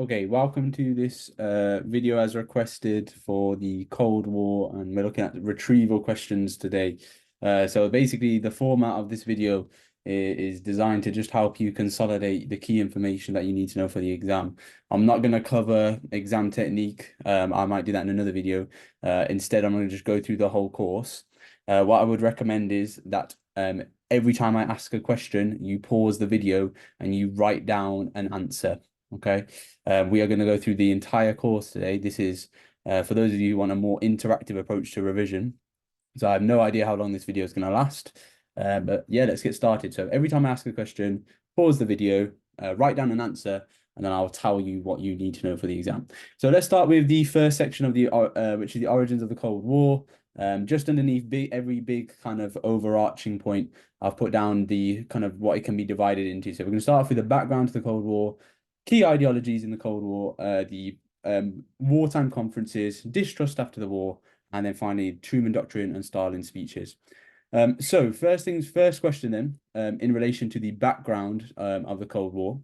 Okay, welcome to this video as requested for the Cold War, and we're looking at retrieval questions today. So basically, the format of this video is designed to just help you consolidate the key information that you need to know for the exam. I'm not going to cover exam technique. I might do that in another video. Instead, I'm going to just go through the whole course. What I would recommend is that every time I ask a question, you pause the video and you write down an answer. Okay. We are going to go through the entire course today. This is for those of you who want a more interactive approach to revision. So I have no idea how long this video is going to last. But yeah, let's get started. So every time I ask a question, pause the video, write down an answer, and then I'll tell you what you need to know for the exam. So let's start with the first section of the which is the origins of the Cold War. Just underneath every big kind of overarching point, I've put down the kind of what it can be divided into. So we're going to start off with the background to the Cold War, key ideologies in the Cold War, the wartime conferences, distrust after the war, and then finally Truman Doctrine and Stalin speeches. So first things first question then, in relation to the background of the Cold War,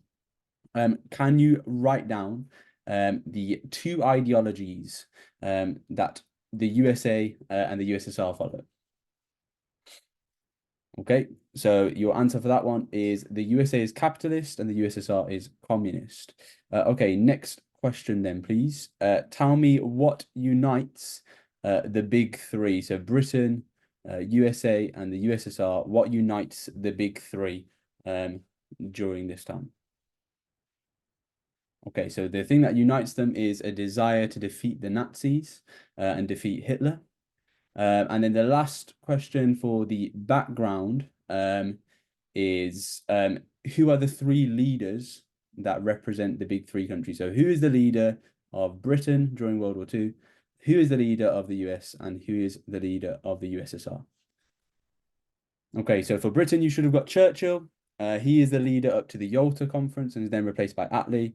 can you write down the two ideologies that the USA and the USSR follow? Okay, so your answer for that one is the USA is capitalist and the USSR is communist. Okay, next question then, please. Tell me what unites the big three. So Britain, USA, and the USSR. What unites the big three during this time? Okay, so the thing that unites them is a desire to defeat the Nazis and defeat Hitler. And then the last question for the background is who are the three leaders that represent the big three countries? So who is the leader of Britain during World War II? Who is the leader of the US? And who is the leader of the USSR? Okay, so for Britain, you should have got Churchill. He is the leader up to the Yalta Conference and is then replaced by Attlee.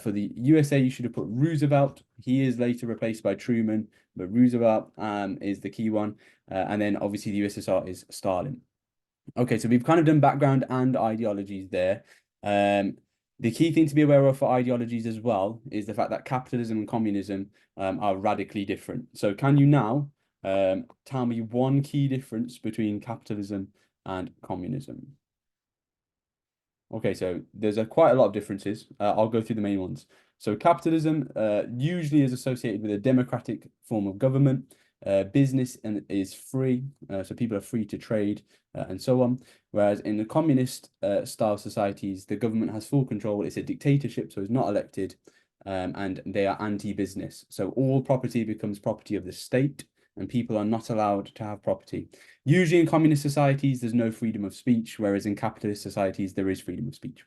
For the USA, you should have put Roosevelt. He is later replaced by Truman, but Roosevelt is the key one. And then obviously the USSR is Stalin. Okay, so we've kind of done background and ideologies there. The key thing to be aware of for ideologies as well is the fact that capitalism and communism are radically different. So can you now tell me one key difference between capitalism and communism? Okay, so there's quite a lot of differences. I'll go through the main ones. So capitalism usually is associated with a democratic form of government. Business is free, so people are free to trade and so on. Whereas in the communist style societies, the government has full control. It's a dictatorship, so it's not elected, and they are anti-business. So all property becomes property of the state, and people are not allowed to have property. Usually in communist societies, there's no freedom of speech, whereas in capitalist societies, there is freedom of speech.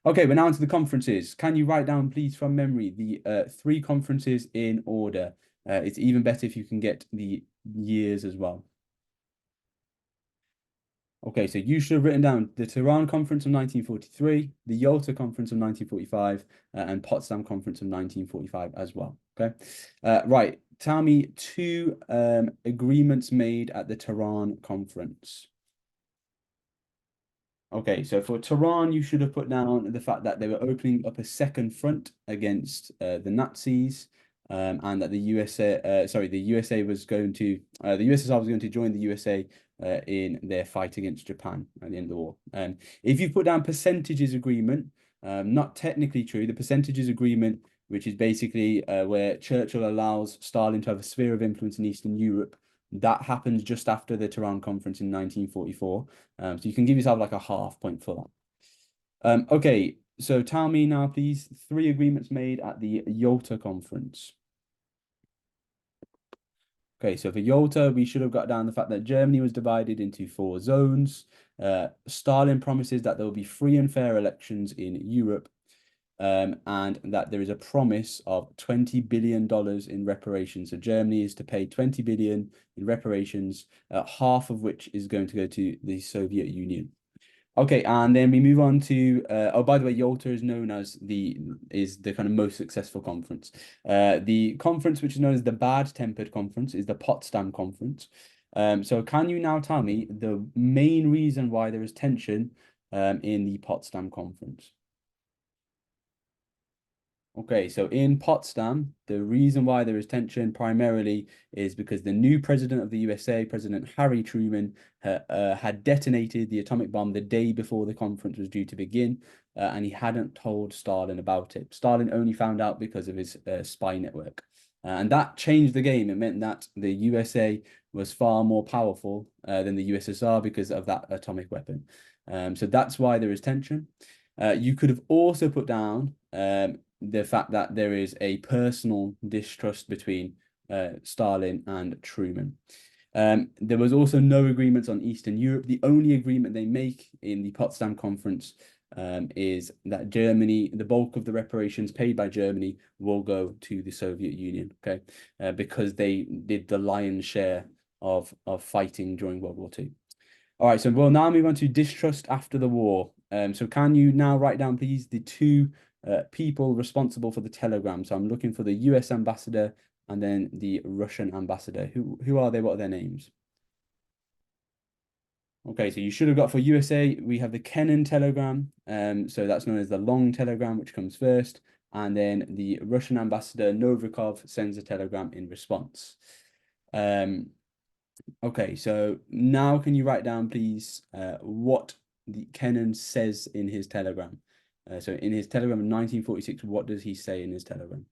Okay, we're now into the conferences. Can you write down, please, from memory, the three conferences in order? It's even better if you can get the years as well. Okay, so you should have written down the Tehran Conference of 1943, the Yalta Conference of 1945, and Potsdam Conference of 1945 as well. Okay, right. Tell me two agreements made at the Tehran Conference. Okay, so for Tehran, you should have put down the fact that they were opening up a second front against the Nazis, and that the USA was going to, the USSR was going to join the USA in their fight against Japan at the end of the war. If you put down percentages agreement, not technically true, the percentages agreement, which is basically where Churchill allows Stalin to have a sphere of influence in Eastern Europe, that happens just after the Tehran Conference in 1944. So you can give yourself like a half point for that. Okay, so tell me now, please, three agreements made at the Yalta Conference. Okay, so for Yalta, we should have got down the fact that Germany was divided into 4 zones. Stalin promises that there will be free and fair elections in Europe, and that there is a promise of $20 billion in reparations. So Germany is to pay 20 billion in reparations, half of which is going to go to the Soviet Union. Okay, and then we move on to oh, by the way, Yalta is known as the kind of most successful conference. The conference which is known as the bad-tempered conference is the Potsdam Conference. So can you now tell me the main reason why there is tension in the Potsdam Conference? Okay, so in Potsdam, the reason why there is tension primarily is because the new president of the USA, President Harry Truman, had detonated the atomic bomb the day before the conference was due to begin, and he hadn't told Stalin about it. Stalin only found out because of his spy network. And that changed the game. It meant that the USA was far more powerful than the USSR because of that atomic weapon. So that's why there is tension. You could have also put down the fact that there is a personal distrust between Stalin and Truman. There was also no agreements on Eastern Europe. The only agreement they make in the Potsdam Conference is that Germany, the bulk of the reparations paid by Germany will go to the Soviet Union, okay, because they did the lion's share of fighting during World War II. All right, so we'll now move on to distrust after the war. So can you now write down, please, the two people responsible for the telegram? So I'm looking for the US ambassador and then the Russian ambassador. Who are they? What are their names? Okay, so you should have got for USA, we have the Kennan telegram. So that's known as the long telegram, which comes first. And then the Russian ambassador Novikov sends a telegram in response. Okay, so now can you write down, please, what the Kennan says in his telegram? So in his telegram in 1946, what does he say in his telegram?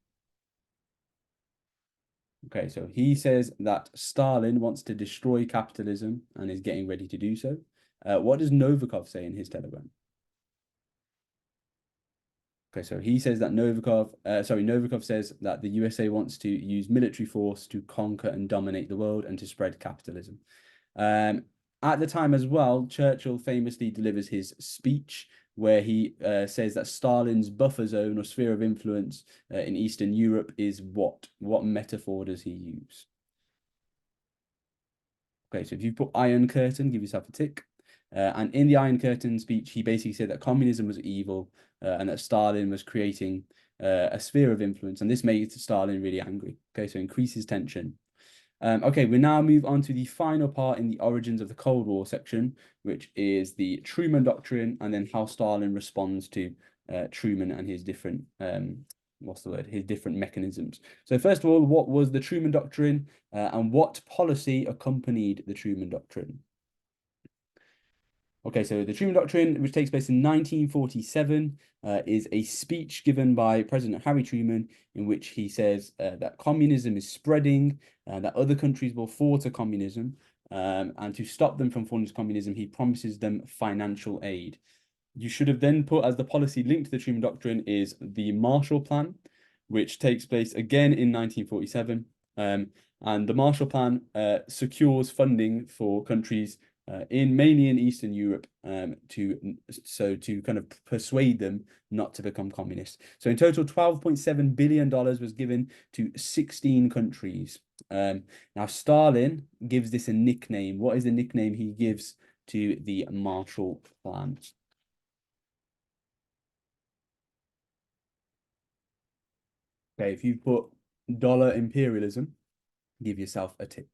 Okay, so he says that Stalin wants to destroy capitalism and is getting ready to do so. What does Novikov say in his telegram? Okay, so he says that Novikov says that the USA wants to use military force to conquer and dominate the world and to spread capitalism. At the time as well, Churchill famously delivers his speech where he says that Stalin's buffer zone or sphere of influence in Eastern Europe is what? What metaphor does he use? Okay, so if you put Iron Curtain, give yourself a tick. And in the Iron Curtain speech, he basically said that communism was evil and that Stalin was creating a sphere of influence. And this made Stalin really angry. Okay, so increases tension. Okay, we now move on to the final part in the origins of the Cold War section, which is the Truman Doctrine and then how Stalin responds to Truman and his different his different mechanisms. So first of all, what was the Truman Doctrine and what policy accompanied the Truman Doctrine? Okay, so the Truman Doctrine, which takes place in 1947, is a speech given by President Harry Truman in which he says that communism is spreading, that other countries will fall to communism, and to stop them from falling to communism, he promises them financial aid. You should have then put as the policy linked to the Truman Doctrine is the Marshall Plan, which takes place again in 1947. And the Marshall Plan secures funding for countries mainly in Eastern Europe to kind of persuade them not to become communist. So in total, $12.7 billion was given to 16 countries. Now Stalin gives this a nickname. What is the nickname he gives to the Marshall Plan? Okay, if you put dollar imperialism, give yourself a tip.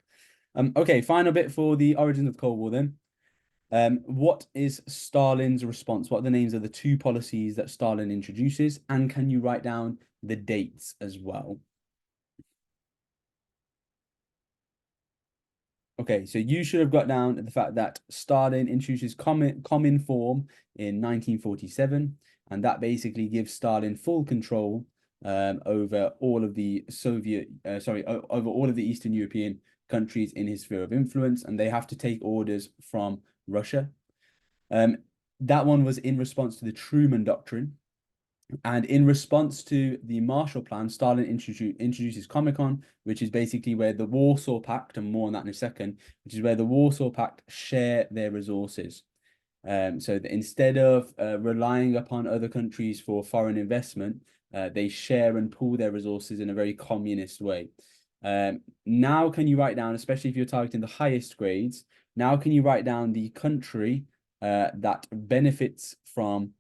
Okay, final bit for the origins of Cold War then. What is Stalin's response? What are the names of the two policies that Stalin introduces? And can you write down the dates as well? Okay, so you should have got down the fact that Stalin introduces Cominform in 1947, and that basically gives Stalin full control over all of the over all of the Eastern European countries in his sphere of influence, and they have to take orders from Russia. That one was in response to the Truman Doctrine. And in response to the Marshall Plan, Stalin introduces Comecon, which is basically where the Warsaw Pact, and more on that in a second, which is where the Warsaw Pact share their resources. So that instead of relying upon other countries for foreign investment, they share and pool their resources in a very communist way. Now can you write down, especially if you're targeting the highest grades, now can you write down the country that benefits from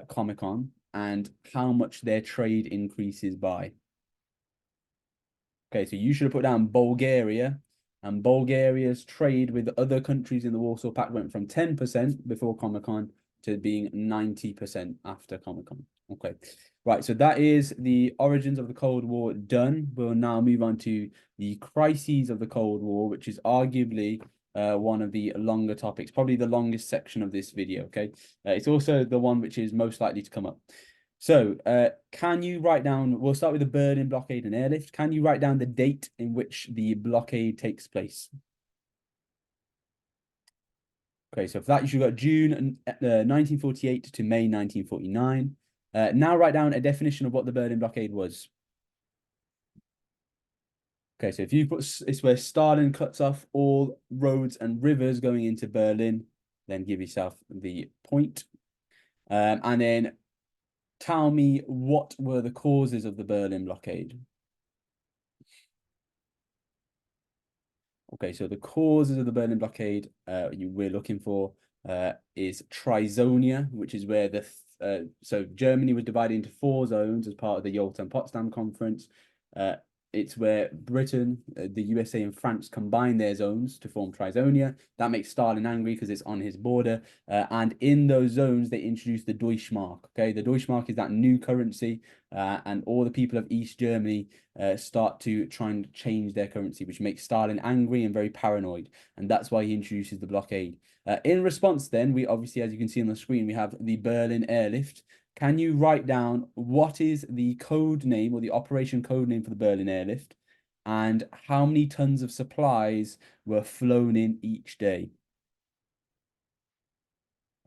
Comecon and how much their trade increases by? Okay, so you should have put down Bulgaria, and Bulgaria's trade with other countries in the Warsaw Pact went from 10% before Comecon to being 90% after Comecon. Okay. Right, so that is the origins of the Cold War done. We'll now move on to the crises of the Cold War, which is arguably one of the longer topics, probably the longest section of this video, okay? It's also the one which is most likely to come up. So, can you write down, we'll start with the Berlin blockade and airlift. Can you write down the date in which the blockade takes place? Okay, so for that, you should got June 1948 to May 1949. Now write down a definition of what the Berlin blockade was. Okay, so if you put, it's where Stalin cuts off all roads and rivers going into Berlin, then give yourself the point. And then tell me what were the causes of the Berlin blockade. Okay, so the causes of the Berlin blockade we're looking for is Trizonia, which is where so Germany was divided into 4 zones as part of the Yalta and Potsdam Conference. It's where Britain, the USA, and France combine their zones to form Trizonia. That makes Stalin angry because it's on his border. And in those zones, they introduced the Deutschmark. Okay, the Deutschmark is that new currency, and all the people of East Germany start to try and change their currency, which makes Stalin angry and very paranoid. And that's why he introduces the blockade. In response, then, we obviously, as you can see on the screen, we have the Berlin airlift. Can you write down what is the code name or the operation code name for the Berlin airlift, and how many tons of supplies were flown in each day?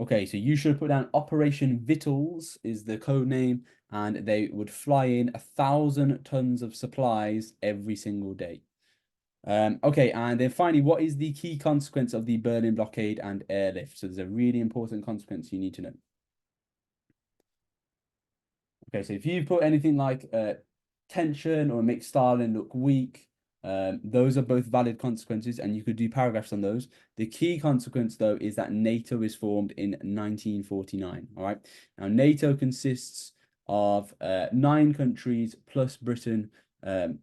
Okay, so you should put down Operation Vittles is the code name, and they would fly in 1,000 tons of supplies every single day. Okay, and then finally, what is the key consequence of the Berlin blockade and airlift? So there's a really important consequence you need to know. Okay, so if you put anything like tension or make Stalin look weak, those are both valid consequences, and you could do paragraphs on those. The key consequence, though, is that NATO is formed in 1949. All right. Now, NATO consists of 9 countries plus Britain,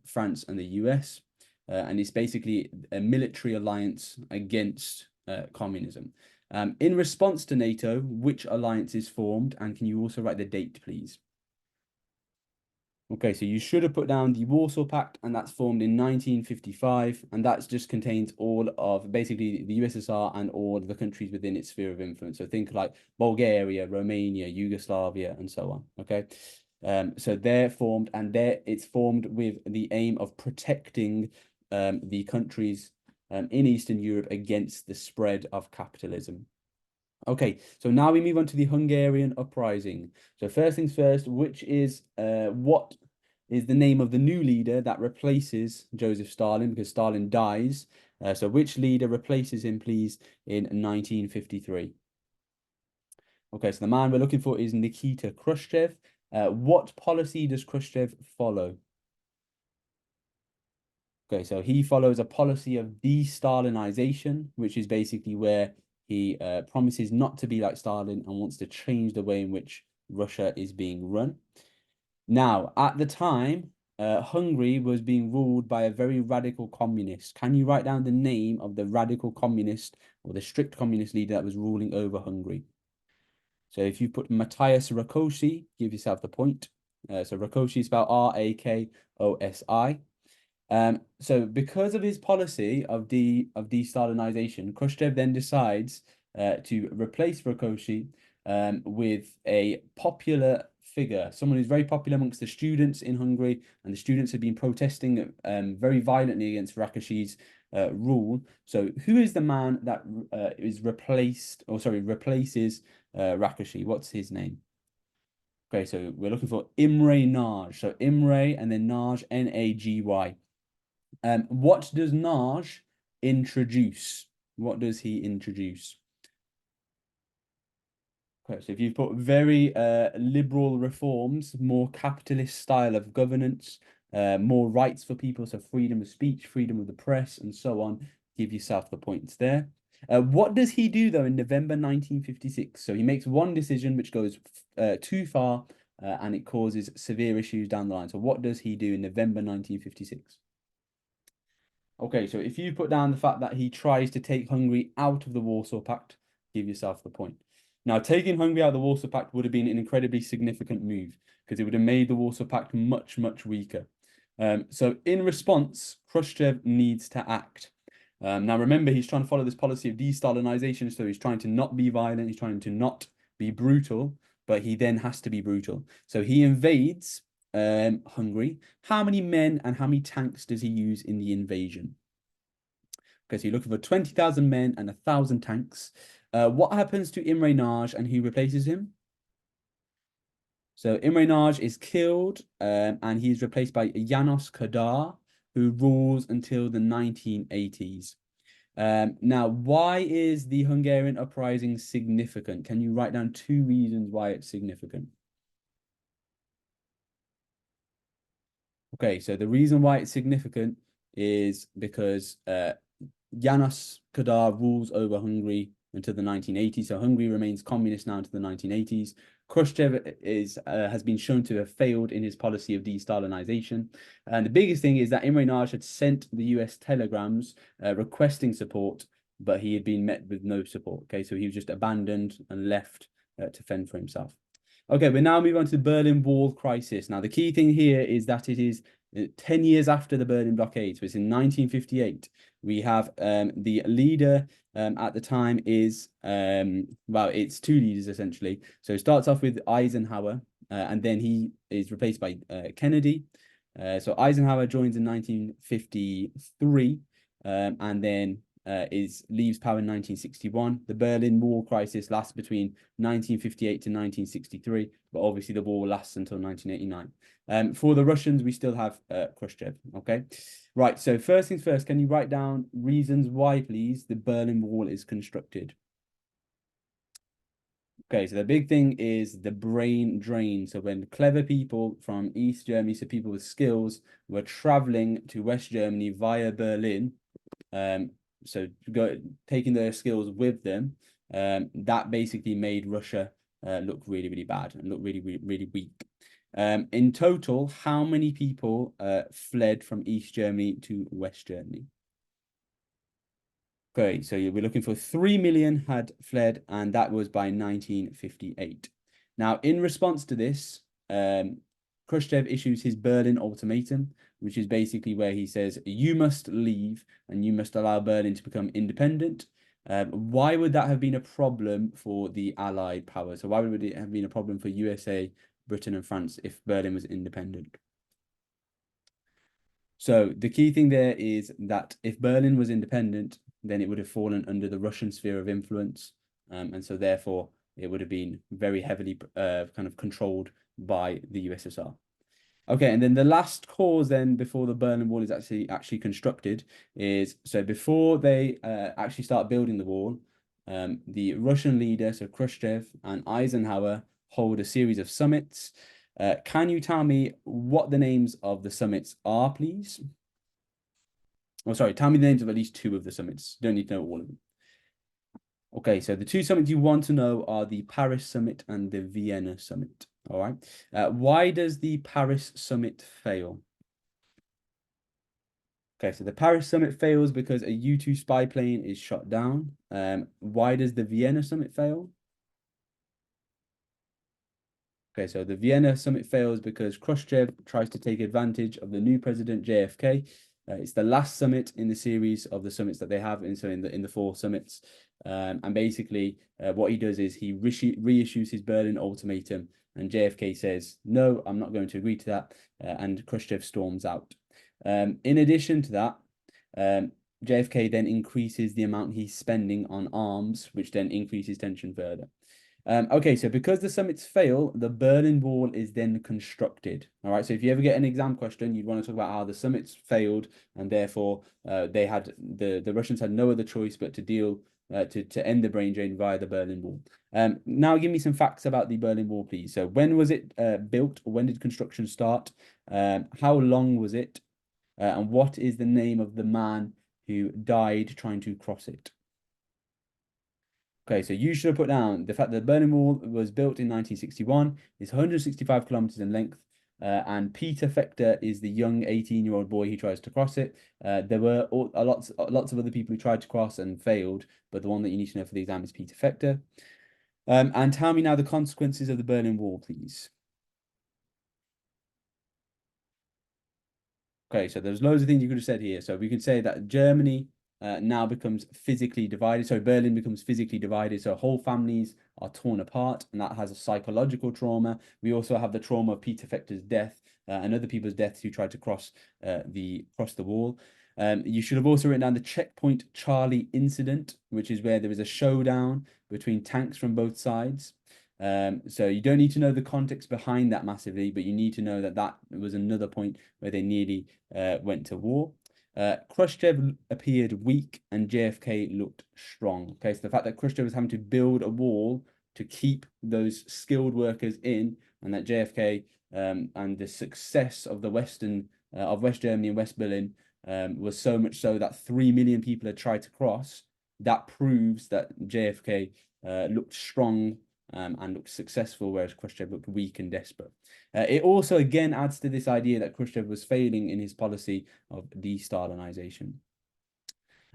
France, and the US, and it's basically a military alliance against communism. In response to NATO, which alliance is formed, and can you also write the date, please? Okay, so you should have put down the Warsaw Pact, and that's formed in 1955, and that just contains all of basically the USSR and all the countries within its sphere of influence. So think like Bulgaria, Romania, Yugoslavia, and so on. Okay, so they're formed, and it's formed with the aim of protecting the countries in Eastern Europe against the spread of capitalism. Okay, so now we move on to the Hungarian uprising. So first things first, what is the name of the new leader that replaces Joseph Stalin, because Stalin dies? So which leader replaces him, please, in 1953? Okay, so the man we're looking for is Nikita Khrushchev. What policy does Khrushchev follow? Okay, so he follows a policy of de-Stalinization, which is basically where he promises not to be like Stalin and wants to change the way in which Russia is being run. Now, at the time, Hungary was being ruled by a very radical communist. Can you write down the name of the radical communist or the strict communist leader that was ruling over Hungary? So if you put Matthias Rakosi, give yourself the point. So Rakosi is spelled Rakosi. So because of his policy of de-Stalinization, Khrushchev then decides to replace Rakosi with a popular figure, someone who's very popular amongst the students in Hungary, and the students have been protesting very violently against Rakoshi's rule. So who is the man that replaces Rakosi? What's his name? Okay, so we're looking for Imre Nagy. So Imre and then Nagy, Nagy. What does Nagy introduce? What does he introduce? Okay, so if you've put very liberal reforms, more capitalist style of governance, more rights for people, so freedom of speech, freedom of the press, and so on, give yourself the points there. What does he do, though, in November 1956? So he makes one decision which goes too far, and it causes severe issues down the line. So what does he do in November 1956? Okay, so if you put down the fact that he tries to take Hungary out of the Warsaw Pact, give yourself the point. Now, taking Hungary out of the Warsaw Pact would have been an incredibly significant move because it would have made the Warsaw Pact much, much weaker. So in response, Khrushchev needs to act. Now, remember, he's trying to follow this policy of de-Stalinization, so he's trying to not be violent, he's trying to not be brutal, but he then has to be brutal. So he invades Hungary. How many men and how many tanks does he use in the invasion? Okay, so you're looking for 20,000 men and 1,000 tanks. What happens to Imre Nagy and who replaces him? So Imre Nagy is killed and he's replaced by János Kadar, who rules until the 1980s. Now, why is the Hungarian uprising significant? Can you write down 2 reasons why it's significant? Okay, so the reason why it's significant is because János Kadar rules over Hungary until the 1980s. So Hungary remains communist now until the 1980s. Khrushchev has been shown to have failed in his policy of de-Stalinization. And the biggest thing is that Imre Nagy had sent the US telegrams requesting support, but he had been met with no support. Okay, so he was just abandoned and left to fend for himself. Okay, we now move on to the Berlin Wall crisis. Now, the key thing here is that it is 10 years after the Berlin blockade. So it's in 1958. We have the leader at the time is, well, it's 2 leaders essentially. So it starts off with Eisenhower and then he is replaced by Kennedy. So Eisenhower joins in 1953 and then leaves power in 1961. The Berlin Wall crisis lasts between 1958 to 1963, but obviously the war lasts until 1989. For the Russians, we still have Khrushchev. Okay, right. So first things first, can you write down reasons why, please, the Berlin Wall is constructed? Okay, so the big thing is the brain drain. So when clever people from East Germany, so people with skills, were traveling to West Germany via Berlin, so taking their skills with them, that basically made Russia look really, really bad and look really, really, really weak. In total, how many people fled from East Germany to West Germany? Okay, so we're looking for 3 million had fled, and that was by 1958. Now, in response to this, Khrushchev issues his Berlin ultimatum, which is basically where he says, you must leave and you must allow Berlin to become independent. Why would that have been a problem for the Allied powers? So why would it have been a problem for USA, Britain, and France if Berlin was independent? So the key thing there is that if Berlin was independent, then it would have fallen under the Russian sphere of influence. And so therefore, it would have been very heavily kind of controlled by the USSR. Okay, and then the last cause then before the Berlin Wall is actually constructed is, so before they actually start building the wall, the Russian leader, so Khrushchev and Eisenhower, hold a series of summits. Can you tell me what the names of the summits are, please? Oh, sorry, tell me the names of at least 2 of the summits. You don't need to know all of them. Okay, so the 2 summits you want to know are the Paris summit and the Vienna summit. All right. Why does the Paris summit fail? Okay, so the Paris summit fails because a U-2 spy plane is shot down. Why does the Vienna summit fail? Okay, so the Vienna summit fails because Khrushchev tries to take advantage of the new president JFK. It's the last summit in the series of the summits that they have, and so in the 4 summits. And basically, what he does is he reissues his Berlin ultimatum, and JFK says, "No, I'm not going to agree to that," and Khrushchev storms out. In addition to that, JFK then increases the amount he's spending on arms, which then increases tension further. Okay, so because the summits fail, the Berlin Wall is then constructed. All right, so if you ever get an exam question, you'd want to talk about how the summits failed, and therefore the Russians had no other choice but to deal to end the brain drain via the Berlin Wall. Now give me some facts about the Berlin Wall, please. So when was it built, or when did construction start? How long was it? And what is the name of the man who died trying to cross it? Okay, so you should have put down the fact that the Berlin Wall was built in 1961. It's 165 kilometers in length. And Peter Fechter is the young 18-year-old boy who tries to cross it. There were lots of other people who tried to cross and failed, but the one that you need to know for the exam is Peter Fechter. And tell me now the consequences of the Berlin Wall, please. Okay, so there's loads of things you could have said here. So we could say that Germany now becomes physically divided. So Berlin becomes physically divided. So whole families are torn apart, and that has a psychological trauma. We also have the trauma of Peter Fechter's death and other people's deaths who tried to cross the wall. You should have also written down the Checkpoint Charlie incident, which is where there was a showdown between tanks from both sides. So you don't need to know the context behind that massively, but you need to know that that was another point where they nearly went to war. Khrushchev appeared weak and JFK looked strong. Okay, so the fact that Khrushchev was having to build a wall to keep those skilled workers in, and that JFK and the success of the of West Germany and West Berlin was so much so that 3 million people had tried to cross. That proves that JFK looked strong and looked successful, whereas Khrushchev looked weak and desperate. It also again adds to this idea that Khrushchev was failing in his policy of de-Stalinization.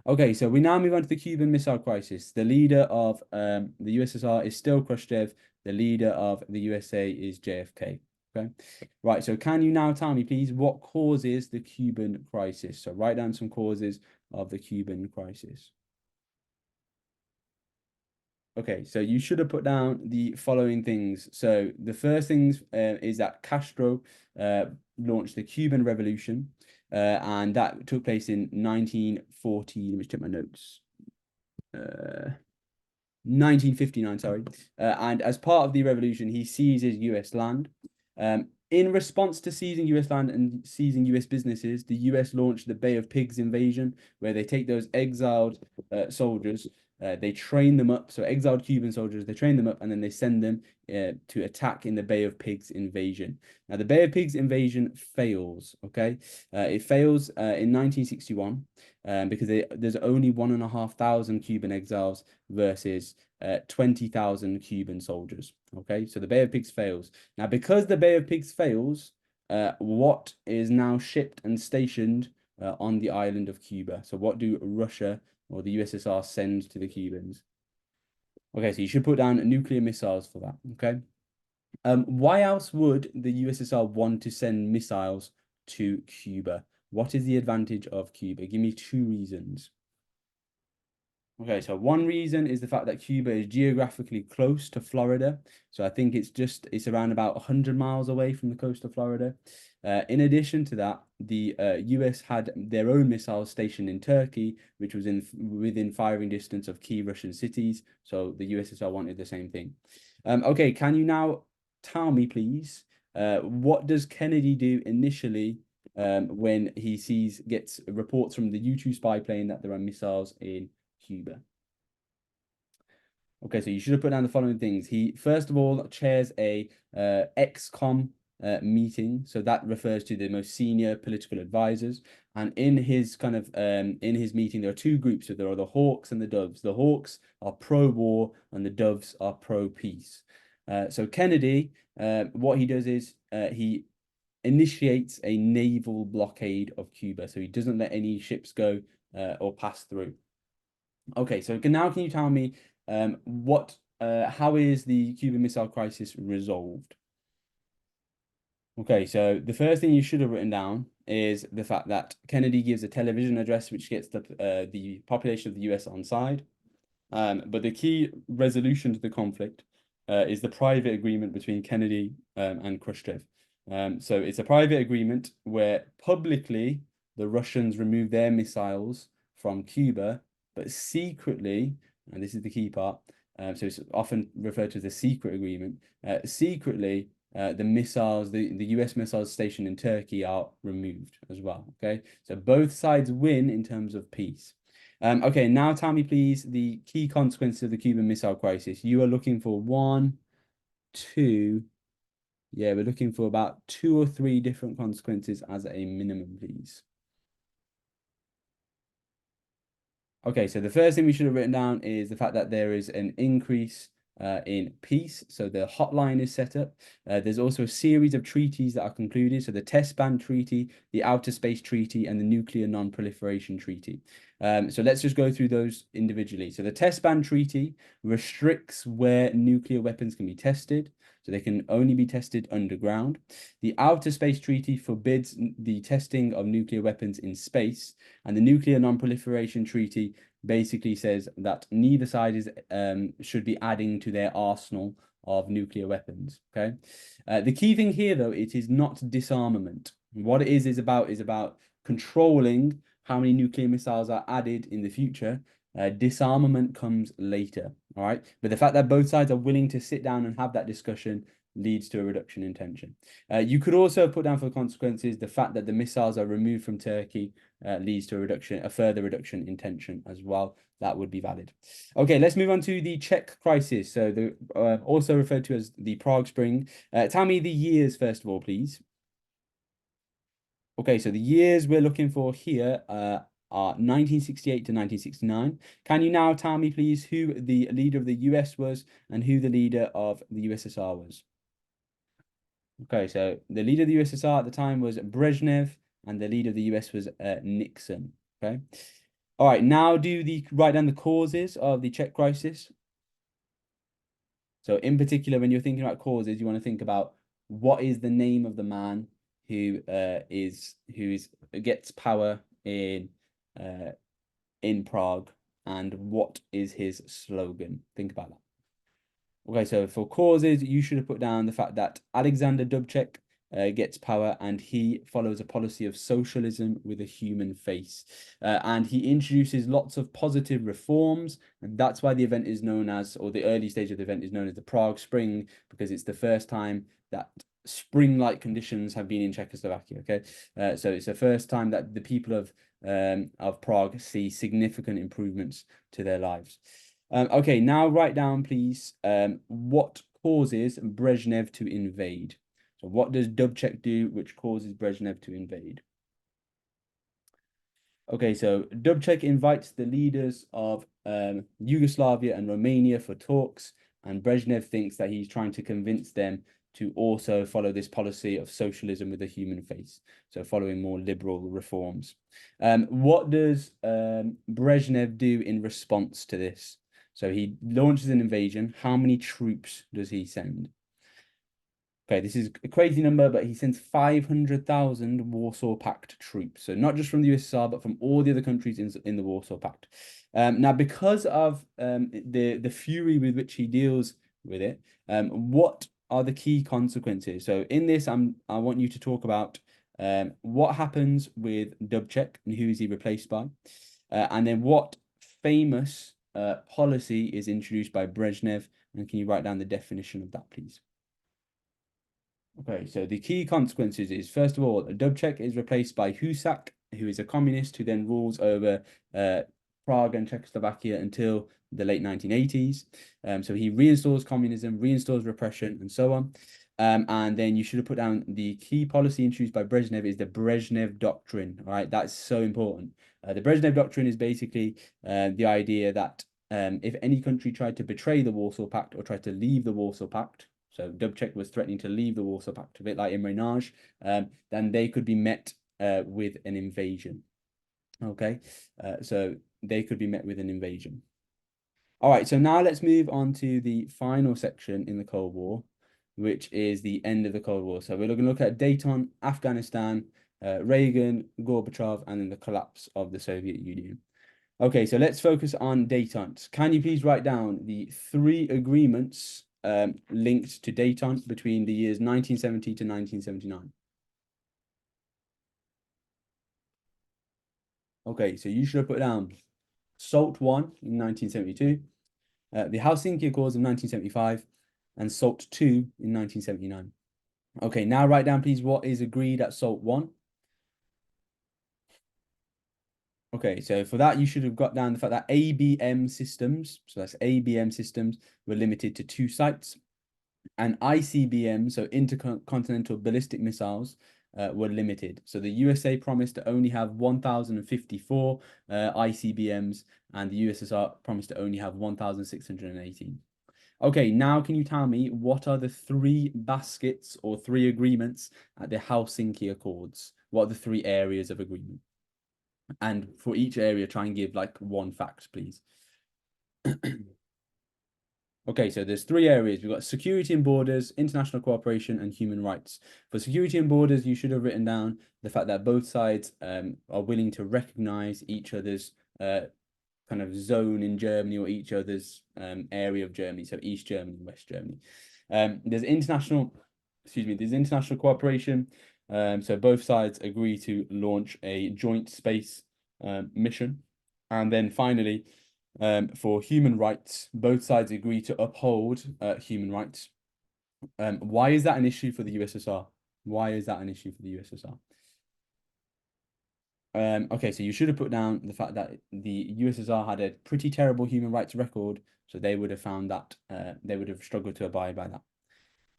Okay, so we now move on to the Cuban Missile Crisis. The leader of the USSR is still Khrushchev. The leader of the USA is JFK. Okay, right. So can you now tell me, please, what causes the Cuban crisis? So write down some causes of the Cuban crisis. Okay, so you should have put down the following things. So the first things is that Castro launched the Cuban Revolution, and that took place in 1940. Let me check my notes. 1959, sorry. And as part of the revolution, he seizes US land. In response to seizing US land and seizing US businesses, the US launched the Bay of Pigs invasion, where they take those exiled soldiers. They train them up, so exiled Cuban soldiers, they train them up and then they send them to attack in the Bay of Pigs invasion. Now, the Bay of Pigs invasion fails, okay? It fails in 1961 because there's only 1,500 Cuban exiles versus 20,000 Cuban soldiers, okay? So the Bay of Pigs fails. Now, because the Bay of Pigs fails, what is now shipped and stationed on the island of Cuba? So what do Russia or the USSR send to the Cubans? Okay, so you should put down nuclear missiles for that, okay? Why else would the USSR want to send missiles to Cuba? What is the advantage of Cuba? Give me 2 reasons. Okay, so one reason is the fact that Cuba is geographically close to Florida. So I think it's around about 100 miles away from the coast of Florida. In addition to that, the US had their own missiles stationed in Turkey, which was within firing distance of key Russian cities. So the USSR wanted the same thing. Okay, can you now tell me, please, what does Kennedy do initially when he gets reports from the U-2 spy plane that there are missiles in Cuba? Okay, so you should have put down the following things. He first of all chairs a ExCom meeting, so that refers to the most senior political advisors. And in his in his meeting, there are 2 groups. So there are the Hawks and the Doves. The Hawks are pro-war, and the Doves are pro-peace. So Kennedy, what he does is he initiates a naval blockade of Cuba. So he doesn't let any ships go or pass through. Okay, so now can you tell me how is the Cuban Missile Crisis resolved? Okay, so the first thing you should have written down is the fact that Kennedy gives a television address which gets the population of the US on side. But the key resolution to the conflict is the private agreement between Kennedy and Khrushchev. So it's a private agreement where publicly the Russians remove their missiles from Cuba, but secretly, and this is the key part, so it's often referred to as a secret agreement, secretly the US missiles stationed in Turkey are removed as well, okay? So both sides win in terms of peace. Okay, now tell me, please, the key consequences of the Cuban Missile Crisis. You are looking for 1, 2, yeah, we're looking for about 2 or 3 different consequences as a minimum, please. Okay, so the first thing we should have written down is the fact that there is an increase in peace. So the hotline is set up. There's also a series of treaties that are concluded. So the Test Ban Treaty, the Outer Space Treaty, and the Nuclear Non-Proliferation Treaty. So let's just go through those individually. So the Test Ban Treaty restricts where nuclear weapons can be tested. So they can only be tested underground. The Outer Space Treaty forbids the testing of nuclear weapons in space. And the Nuclear Non-Proliferation Treaty basically says that neither side should be adding to their arsenal of nuclear weapons. Okay. The key thing here, though, it is not disarmament. What it is about controlling how many nuclear missiles are added in the future. Disarmament comes later, all right? But the fact that both sides are willing to sit down and have that discussion leads to a reduction in tension. You could also put down for consequences the fact that the missiles are removed from Turkey leads to a further reduction in tension as well. That would be valid. Okay, let's move on to the Czech crisis. So the also referred to as the Prague Spring. Tell me the years first of all, please. Okay, so the years we're looking for here are 1968 to 1969. Can you now tell me, please, who the leader of the US was and who the leader of the USSR was? Okay, so the leader of the USSR at the time was Brezhnev, and the leader of the US was Nixon. Okay. All right, now write down the causes of the Czech crisis. So in particular, when you're thinking about causes, you want to think about what is the name of the man who gets power in Prague, and what is his slogan? Think about that. Okay, so for causes, you should have put down the fact that Alexander Dubček gets power, and he follows a policy of socialism with a human face. And he introduces lots of positive reforms, and that's why the event is known as, or the early stage of the event is known as the Prague Spring, because it's the first time that spring-like conditions have been in Czechoslovakia. Okay, so it's the first time that the people of Prague see significant improvements to their lives. Okay, now write down, please, what causes Brezhnev to invade. So what does Dubček do which causes Brezhnev to invade? Okay, so Dubček invites the leaders of Yugoslavia and Romania for talks, and Brezhnev thinks that he's trying to convince them to also follow this policy of socialism with a human face, so following more liberal reforms. What does Brezhnev do in response to this? So he launches an invasion. How many troops does he send? Okay, this is a crazy number, but he sends 500,000 Warsaw Pact troops. So not just from the USSR, but from all the other countries in the Warsaw Pact. Now, because of the fury with which he deals with it, what are the key consequences? So in this, I want you to talk about what happens with Dubček and who is he replaced by, and then what famous policy is introduced by Brezhnev, and can you write down the definition of that, please? Okay, so the key consequences is, first of all, Dubček is replaced by Husak, who is a communist who then rules over Prague and Czechoslovakia until the late 1980s. So he reinstalls communism, reinstalls repression, and so on. And then you should have put down the key policy introduced by Brezhnev is the Brezhnev Doctrine. All right, that's so important. The Brezhnev Doctrine is basically the idea that if any country tried to betray the Warsaw Pact or tried to leave the Warsaw Pact, so Dubček was threatening to leave the Warsaw Pact, a bit like Imre Nagy, then they could be met with an invasion. Okay, so they could be met with an invasion. All right, so now let's move on to the final section in the Cold War, which is the end of the Cold War. So we're going to look at Dayton, Afghanistan, Reagan, Gorbachev, and then the collapse of the Soviet Union. Okay, so let's focus on détente. Can you please write down the 3 agreements linked to détente between the years 1970 to 1979? Okay, so you should have put down SALT I in 1972, the Helsinki Accords of 1975, and SALT II in 1979. Okay, now write down, please, what is agreed at SALT I. Okay, so for that, you should have got down the fact that ABM systems, so that's ABM systems, were limited to 2 sites, and ICBM, so intercontinental ballistic missiles, were limited. So the USA promised to only have 1,054 ICBMs, and the USSR promised to only have 1,618. Okay, now can you tell me what are the 3 baskets or 3 agreements at the Helsinki Accords? What are the 3 areas of agreement? And for each area, try and give like one fact, please. Okay, so there's three areas. We've got security and borders, international cooperation, and human rights. For security and borders, you should have written down the fact that both sides are willing to recognize each other's kind of zone in Germany or each other's area of Germany, so East Germany, West Germany. There's international cooperation. So both sides agree to launch a joint space mission. And then finally, for human rights, both sides agree to uphold human rights. Why is that an issue for the USSR? Why is that an issue for the USSR? Okay, so you should have put down the fact that the USSR had a pretty terrible human rights record, so they would have found that they would have struggled to abide by that.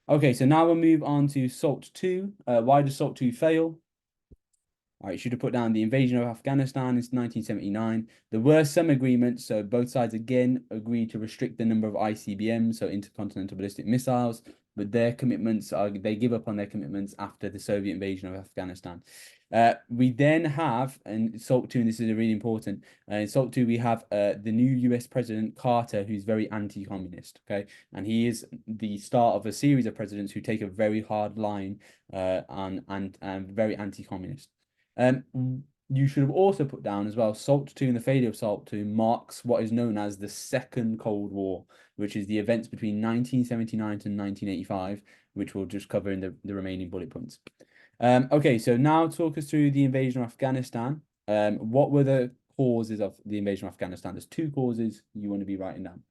Okay, so now we'll move on to SALT 2. Why does SALT 2 fail? All right, you should have put down the invasion of Afghanistan in 1979. There were some agreements, so both sides again agreed to restrict the number of ICBMs, so intercontinental ballistic missiles, but their commitments are, they give up on their commitments after the Soviet invasion of Afghanistan. We then have, and SALT 2, and this is really important, in SALT 2, we have the new US President Carter, who's very anti-communist, okay? And he is the start of a series of presidents who take a very hard line and very anti-communist. You should have also put down as well, SALT 2 and the failure of SALT 2 marks what is known as the Second Cold War, which is the events between 1979 to 1985, which we'll just cover in the remaining bullet points. Okay, so now talk us through the invasion of Afghanistan. What were the causes of the invasion of Afghanistan? There's two causes you want to be writing down.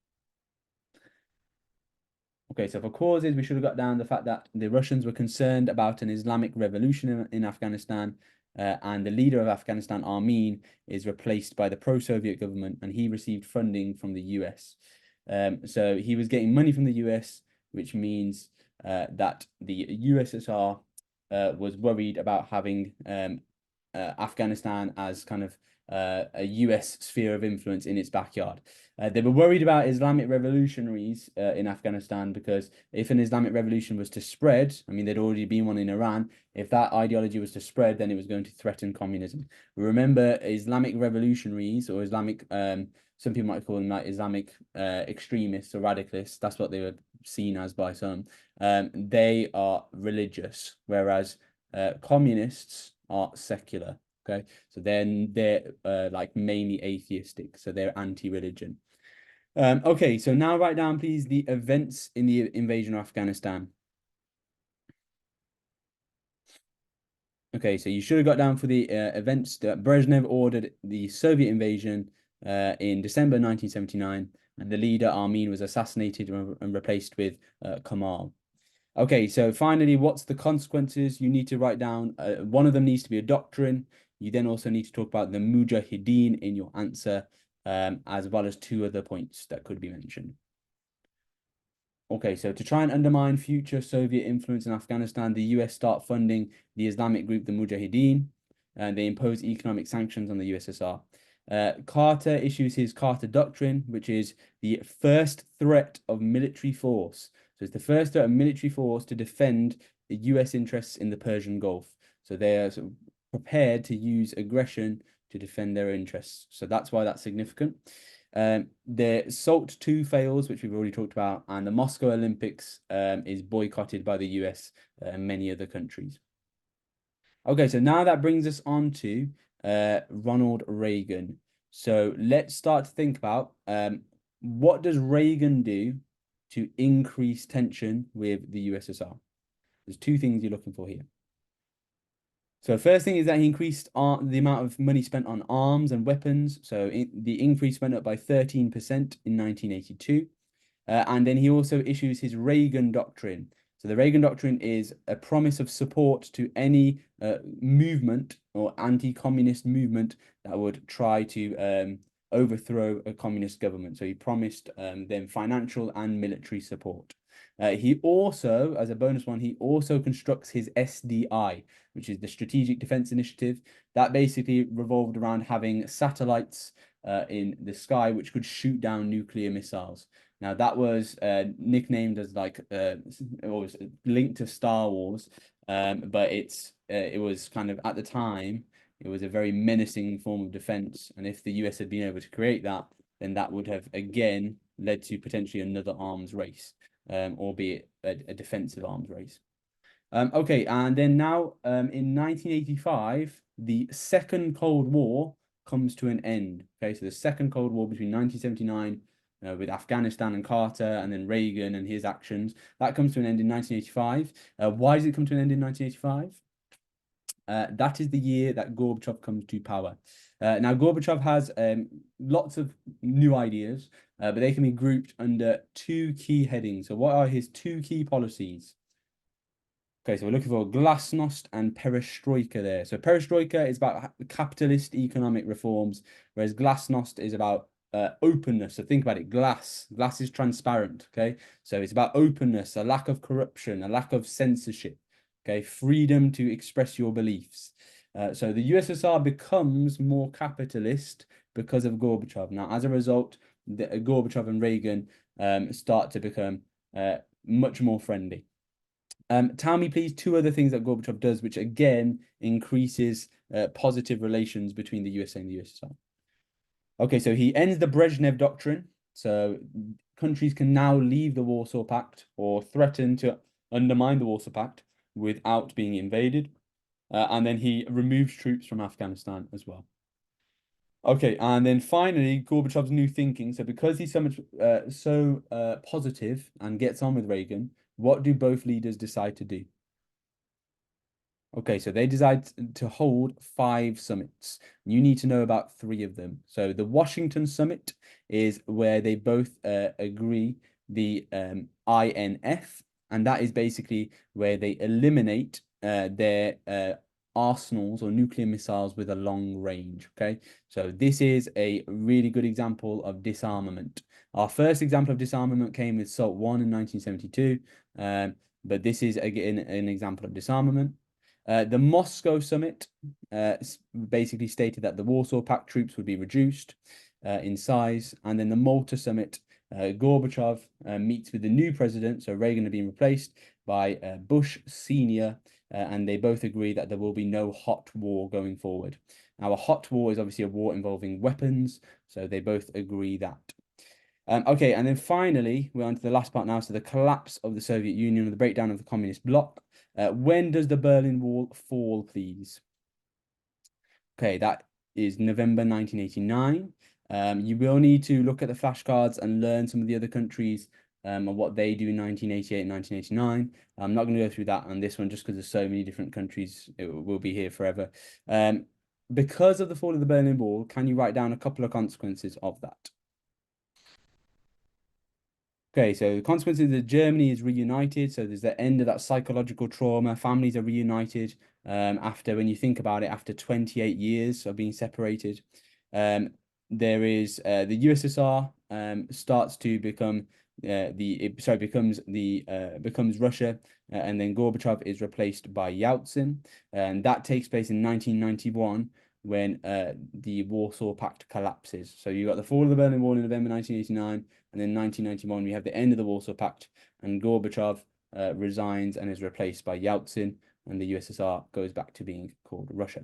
Okay, so for causes, we should have got down the fact that the Russians were concerned about an Islamic revolution in Afghanistan, and the leader of Afghanistan, Armin, is replaced by the pro-Soviet government, and he received funding from the US. So he was getting money from the US, which means that the USSR was worried about having Afghanistan as kind of a US sphere of influence in its backyard. They were worried about Islamic revolutionaries in Afghanistan because if an Islamic revolution was to spread, I mean, there'd already been one in Iran. If that ideology was to spread, then it was going to threaten communism. Remember, Islamic revolutionaries or Islamic, some people might call them like Islamic extremists or radicalists. That's what they were seen as by some. They are religious, whereas communists are secular. Okay, so then they're like mainly atheistic, so they're anti-religion. Okay, so now write down, please, the events in the invasion of Afghanistan. Okay, so you should have got down for the events that Brezhnev ordered the Soviet invasion in December 1979, and the leader, Armin, was assassinated and replaced with Kamal. Okay, so finally, what's the consequences? You need to write down, one of them needs to be a doctrine. You then also need to talk about the Mujahideen in your answer, as well as two other points that could be mentioned. Okay, so to try and undermine future Soviet influence in Afghanistan, the US start funding the Islamic group, the Mujahideen, and they impose economic sanctions on the USSR. Carter issues his Carter Doctrine, which is the first threat of military force. So it's the first threat of military force to defend the US interests in the Persian Gulf. So they are sort of prepared to use aggression to defend their interests. So that's why that's significant. The SALT 2 fails, which we've already talked about, and the Moscow Olympics is boycotted by the US and many other countries. Okay, so now that brings us on to Ronald Reagan. So let's start to think about what does Reagan do to increase tension with the USSR? There's two things you're looking for here. So first thing is that he increased the amount of money spent on arms and weapons. So the increase went up by 13% in 1982. And then he also issues his Reagan Doctrine. So the Reagan Doctrine is a promise of support to any movement or anti-communist movement that would try to overthrow a communist government. So he promised them financial and military support. He also, as a bonus one, he also constructs his SDI, which is the Strategic Defense Initiative. That basically revolved around having satellites in the sky which could shoot down nuclear missiles. Now that was nicknamed as like it was linked to Star Wars, but it was kind of at the time It was a very menacing form of defense. And if the US had been able to create that, then that would have again led to potentially another arms race, albeit a defensive arms race. Okay, and then now in 1985, the Second Cold War comes to an end. Okay, so the Second Cold War between 1979 with Afghanistan and Carter, and then Reagan and his actions, that comes to an end in 1985. Why does it come to an end in 1985? That is the year that Gorbachev comes to power. Now, Gorbachev has lots of new ideas, but they can be grouped under two key headings. So what are his two key policies? Okay, so we're looking for glasnost and perestroika there. So perestroika is about capitalist economic reforms, whereas glasnost is about openness. So think about it, glass is transparent, okay? So it's about openness, a lack of corruption, a lack of censorship, okay? Freedom to express your beliefs. So the USSR becomes more capitalist because of Gorbachev. Now, as a result, Gorbachev and Reagan start to become much more friendly. Tell me, please, two other things that Gorbachev does, which again increases positive relations between the USA and the USSR. Okay, so he ends the Brezhnev Doctrine. So countries can now leave the Warsaw Pact or threaten to undermine the Warsaw Pact without being invaded. And then he removes troops from Afghanistan as well. Okay, and then finally, Gorbachev's new thinking. So because he's so much positive and gets on with Reagan, what do both leaders decide to do? Okay, so they decide to hold 5 summits. You need to know about 3 of them. So the Washington Summit is where they both agree the INF, and that is basically where they eliminate their arsenals or nuclear missiles with a long range. Okay, so this is a really good example of disarmament. Our first example of disarmament came with SALT I in 1972, but this is again an example of disarmament. The Moscow summit basically stated that the Warsaw Pact troops would be reduced in size, and then the Malta summit, Gorbachev meets with the new president, so Reagan had been replaced by Bush Senior, and they both agree that there will be no hot war going forward. Now, a hot war is obviously a war involving weapons, so they both agree that. Okay, and then finally, we're on to the last part now. So the collapse of the Soviet Union, or the breakdown of the communist bloc. When does the Berlin Wall fall, please? Okay, that is November 1989. You will need to look at the flashcards and learn some of the other countries and what they do in 1988 and 1989. I'm not going to go through that on this one just because there's so many different countries. It will be here forever. Because of the fall of the Berlin Wall, can you write down a couple of consequences of that? Okay, so the consequences that Germany is reunited. So there's the end of that psychological trauma. Families are reunited after, when you think about it, after 28 years of being separated. There is the USSR starts to become becomes Russia, and then Gorbachev is replaced by Yeltsin, and that takes place in 1991 when the Warsaw Pact collapses. So you got the fall of the Berlin Wall in November 1989, and then 1991 we have the end of the Warsaw Pact, and Gorbachev resigns and is replaced by Yeltsin, and the USSR goes back to being called Russia.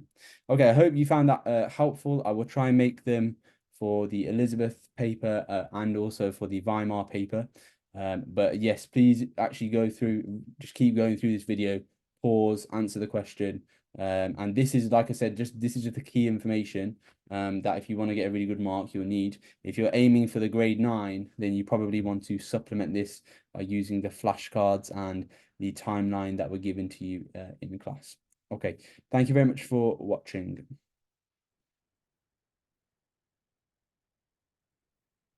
Okay, I hope you found that helpful. I will try and make them for the Elizabeth paper and also for the Weimar paper. But yes, please actually go through, just keep going through this video, pause, answer the question. And this is, like I said, this is just the key information that if you want to get a really good mark, you'll need. If you're aiming for the grade 9, then you probably want to supplement this by using the flashcards and the timeline that were given to you in class. Okay, thank you very much for watching.